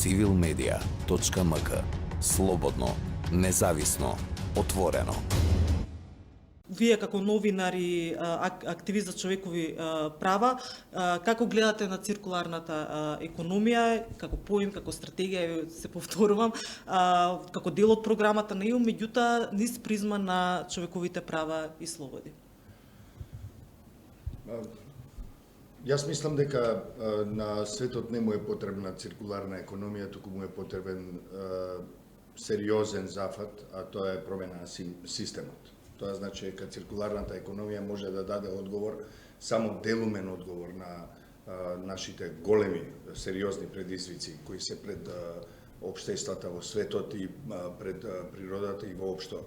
civilmedia.mk. Слободно, независно, отворено. Вие како новинар и активист за човекови права, како гледате на циркуларната економија, како поим, како стратегија, се повторувам, како дел од програмата на ЕУ, меѓутоа низ призма на човековите права и слободи? Јас мислам дека на светот не му е потребна циркуларна економија, туку му е потребен сериозен зафат, а тоа е промена на системот. Тоа значи дека циркуларната економија може да даде одговор, само делумен одговор на нашите големи, сериозни предизвици кои се пред општествата во светот и пред природата и воопшто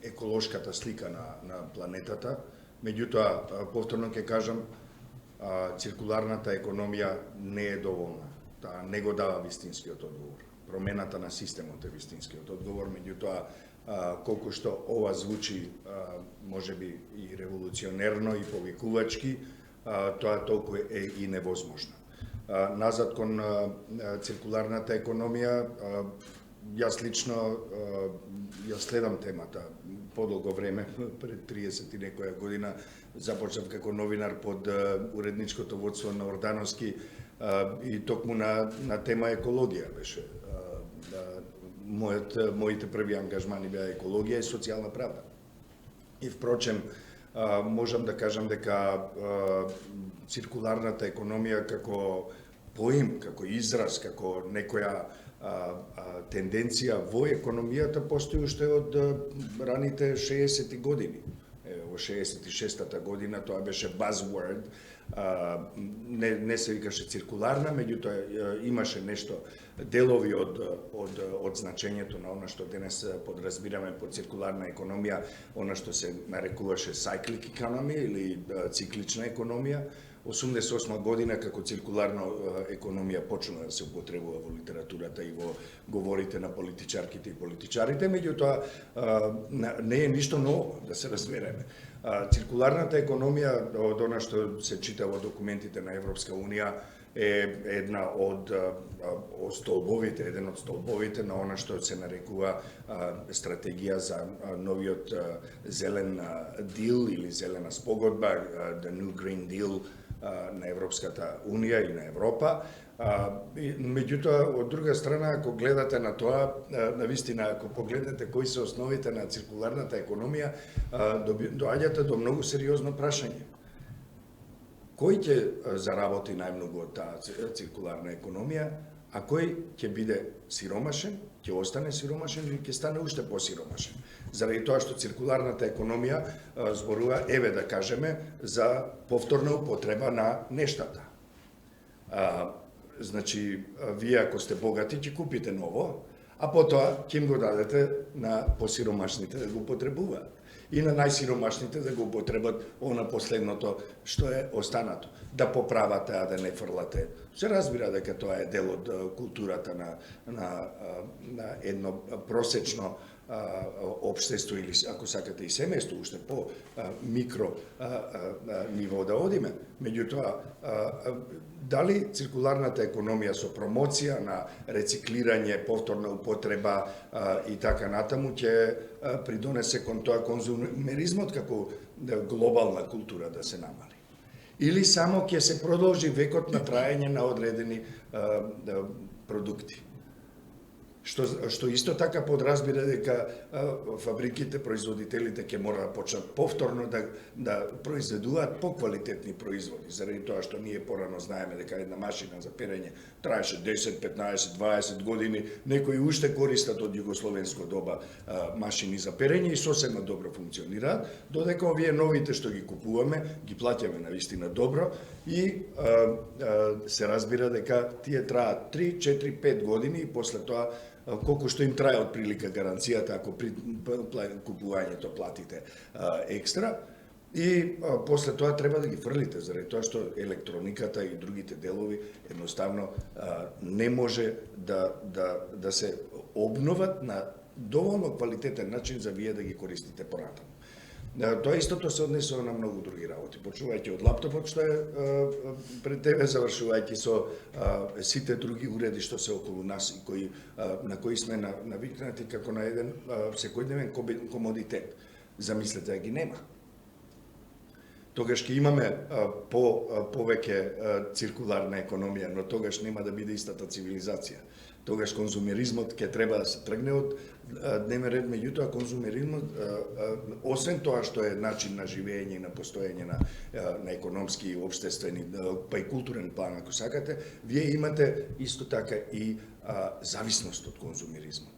еколошката слика на планетата. Меѓутоа, повторно ќе кажам, циркуларната економија не е доволна. Таа не го дава вистинскиот одговор. Промената на системот е вистинскиот одговор, меѓутоа колку што ова звучи можеби и револуционерно и повикувачки, тоа толку е и невозможно. Назад кон циркуларната економија, јас лично ја следам темата подолго време, пред 30 и некоја година започнав како новинар под уредничкото водство на Ордановски и токму на тема екологија беше. Моите први ангажмани беа екологија и социјална правда. И впрочем, можам да кажам дека циркуларната економија како поим, како израз, како некоја тенденција во економијата постои уште од раните 60-ти години. Во 66-та година тоа беше buzzword, не се викаше циркуларна, меѓутоа имаше нешто, делови од значењето на она што денес подразбираме под циркуларна економија, она што се нарекуваше cyclic economy или циклична економија. 88 година како циркуларна економија почна да се употребува во литературата и во говорите на политичарките и политичарите, меѓутоа не е ништо ново, да се разбереме. Циркуларната економија, од она што се чита во документите на Европска Унија, е еден од столбовите на она што се нарекува стратегија за новиот зелен дил или зелена спогодба, the New Green Deal на Европската Унија и на Европа. Меѓутоа, од друга страна, ако гледате на тоа, навистина, ако погледнете кои се основите на циркуларната економија, доаѓате до многу сериозно прашање. Кој ќе заработи најмногу од таа циркуларна економија, а кој ќе биде сиромашен, ќе остане сиромашен или ќе стане уште посиромашен? Заради тоа што циркуларната економија зборува, еве да кажеме, за повторна употреба на нештата. Значи, вие ако сте богати, ќе купите ново, а потоа ќе им го дадете на посиромашните да го употребуваат. И на најсиромашните да го употребат она последното што е останато. Да поправате, а да не фрлате. Се разбира дека тоа е дел од културата на едно просечно општество или, ако сакате, и семејство, уште по микро ниво да одиме. Меѓутоа, дали циркуларната економија со промоција на рециклирање, повторна употреба и така натаму ќе придонесе кон тоа конзумеризмот како глобална култура да се намали? Или само ќе се продолжи векот на траење на одредени продукти? Што исто така подразбира дека фабриките, производителите ќе мора да почнат повторно да произведуваат поквалитетни производи, заради тоа што ние порано знаеме дека една машина за перење траеше 10, 15, 20 години, некои уште користат од југословенско доба машини за перење и сосема добро функционираат, додека овие новите што ги купуваме, ги плаќаме навистина добро и се разбира дека тие траат 3, 4, 5 години и после тоа колку што им трае од прилика гаранцијата ако при купувањето платите екстра и после тоа треба да ги фрлите, заради тоа што електрониката и другите делови едноставно не може да се обноват на доволно квалитетен начин за вие да ги користите понатаму. Тоа истото се однесува на многу други работи, почнувајќи од лаптопот што е пред тебе, завршувајќи со сите други уреди што се околу нас и кои на кои сме навикнати како на еден секојдневен комодитет. Замислете да ги нема. Тогаш ќе имаме повеќе циркуларна економија, но тогаш нема да биде истата цивилизација. Тогаш конзумеризмот ќе треба да се тргне од дневен ред, меѓутоа конзумеризмот, освен тоа што е начин на живење и на постоење на економски, општествени, па и културен план, ако сакате, вие имате исто така и зависност од конзумеризмот.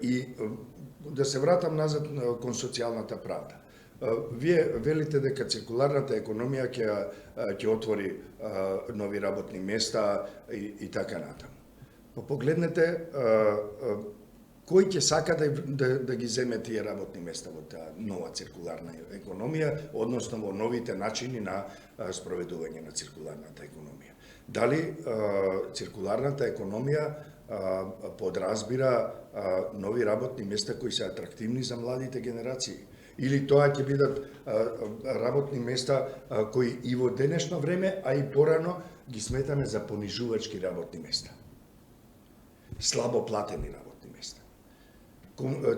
И да се вратам назад кон социјалната правда. Вие велите дека циркуларната економија ќе отвори нови работни места и така натаму. Погледнете кој ќе сака да ги земе тие работни места во таа нова циркуларна економија, односно во новите начини на спроведување на циркуларната економија. Дали циркуларната економија подразбира нови работни места кои се атрактивни за младите генерации? Или тоа ќе бидат работни места кои и во денешно време, а и порано ги сметаме за понижувачки работни места? Слабо платени работни места.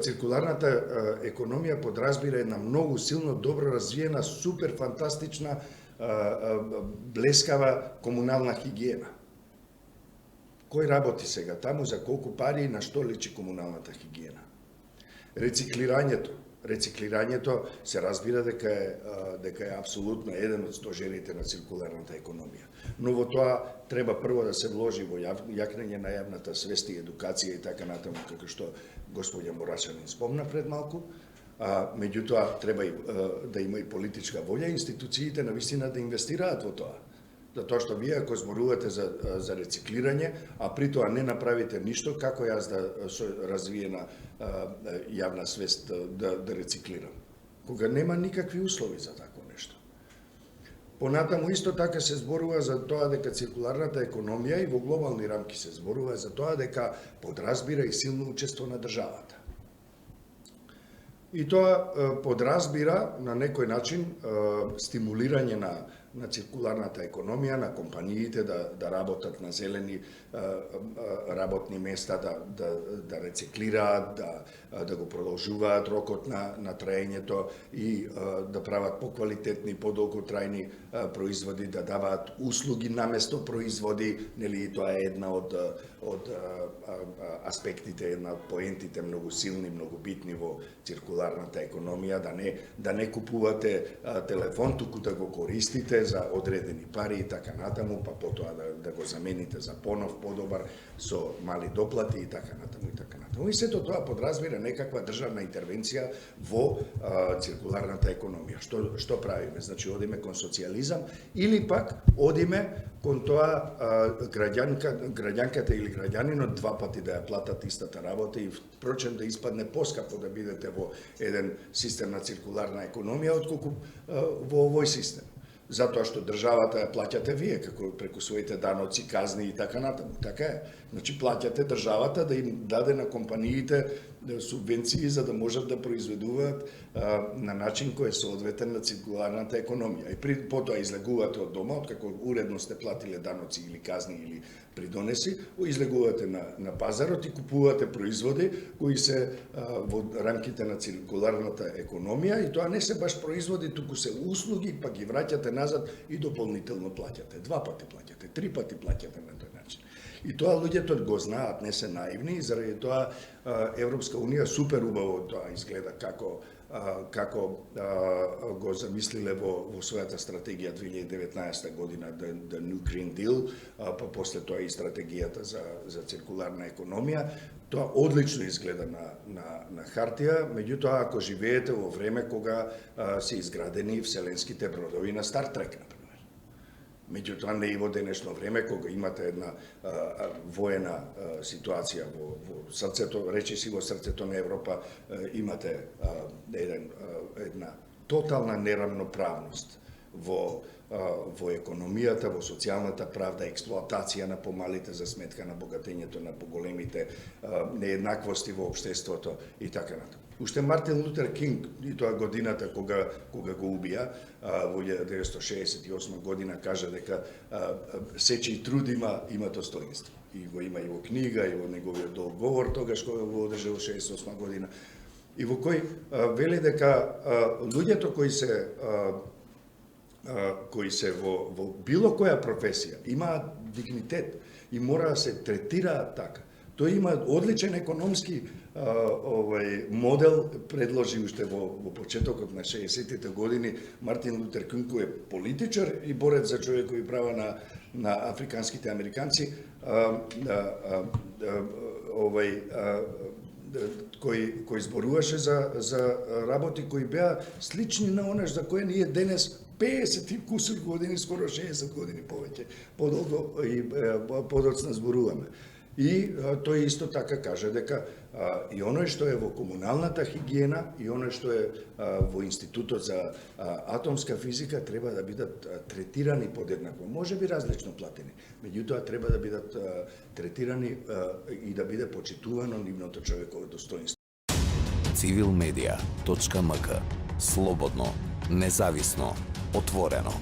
Циркуларната економија подразбира една многу силно, добро развиена, супер фантастична, блескава комунална хигиена. Кој работи сега таму, за колку пари и на што личи комуналната хигиена? Рециклирањето се разбира дека е апсолутно еден од стожерите на циркуларната економија. Но во тоа треба прво да се вложи во јакнење на јавната свест и едукација и така натаму, како што господја Мурашанин спомна пред малку. Меѓутоа треба и да има и политичка волја, институциите навистина да инвестираат во тоа. Затоа што вие ако зборувате за рециклирање, а при тоа не направите ништо, како јас да со развиена јавна свест да рециклирам? Кога нема никакви услови за такво нешто. Понатаму исто така се зборува за тоа дека циркуларната економија и во глобални рамки се зборува за тоа дека подразбира и силно учество на државата. И тоа подразбира на некој начин стимулирање на циркуларната економија, на компаниите да работат на зелени работни места, да рециклираат, да го продолжуваат рокот на траењето и да прават поквалитетни, подолготрајни производи, да даваат услуги наместо производи, нели тоа е една од аспектите, една од поентите многу силни, многу битни во циркуларната економија, да не купувате телефон, туку да го користите за одредени пари и така натаму, па потоа да го замените за понов, подобар, со мали доплати и така натаму и така натаму. И сето тоа подразбира некаква државна интервенција во циркуларната економија. Што правиме? Значи, одиме кон социјализам или пак одиме кон тоа граѓанката или граѓанинот два пати да ја платат истата работа и впрочем да испадне поскапо да бидете во еден систем на циркуларна економија отколку во овој систем. Затоа што државата ја плаќате вие, како преку своите даноци, казни и така натаму. Така е. Значи, плаќате државата да им даде на компаниите субвенции за да можат да произведуваат на начин кој е соодветен на циркуларната економија. И потоа излегувате од дома, откако уредно сте платиле даноци или казни или придонеси, излегувате на пазарот и купувате производи кои се во рамките на циркуларната економија и тоа не се баш производи, туку се услуги, па ги враќате назад и дополнително плаќате. Два пати плаќате, три пати плаќате на тој начин. И тоа луѓето го знаат, не се наивни, и заради тоа Европска унија супер убаво тоа изгледа како го замислиле во својата стратегија 2019 година, The New Green Deal, па после тоа и стратегијата за циркуларна економија. Тоа одлично изгледа на хартија, меѓутоа ако живеете во време кога се изградени вселенските бродови на Star Trek, например. Меѓутоа не и во денешно време, кога имате една воена ситуација во срцето, речиси во срцето на Европа, имате една тотална неравноправност во економијата, во социјалната правда, експлоатација на помалите за сметка на богатењето на поголемите, нееднаквости во општеството и така натаму. Уште Мартин Лутер Кинг, и тоа годината кога го убија, во 1968 година, кажа дека сечи труд има достоинство. И го има и во книга, и во неговиот долг говор, тогаш кога го одржа во 68 година. И во кој вели дека луѓето кои се во било која професија имаат дигнитет и мора да се третираат така. Тој има одличен економски модел, предложи уште во почетокот на 60-тите години. Мартин Лутер Кинг кој е политичар и борец за човекови права на африканските американци, кој зборуваше за работи кои беа слични на онаш за кои ние денес 50 и кусур години, скоро 60 години повеќе, подолго и подоцна зборуваме. И тој исто така кажа дека и оној што е во комуналната хигиена и оној што е во Институтот за атомска физика треба да бидат третирани подеднакво, може би различно платени, меѓутоа треба да бидат третирани и да биде почитувано нивното човеково достоинство. Civilmedia.mk. Слободно, независно, отворено.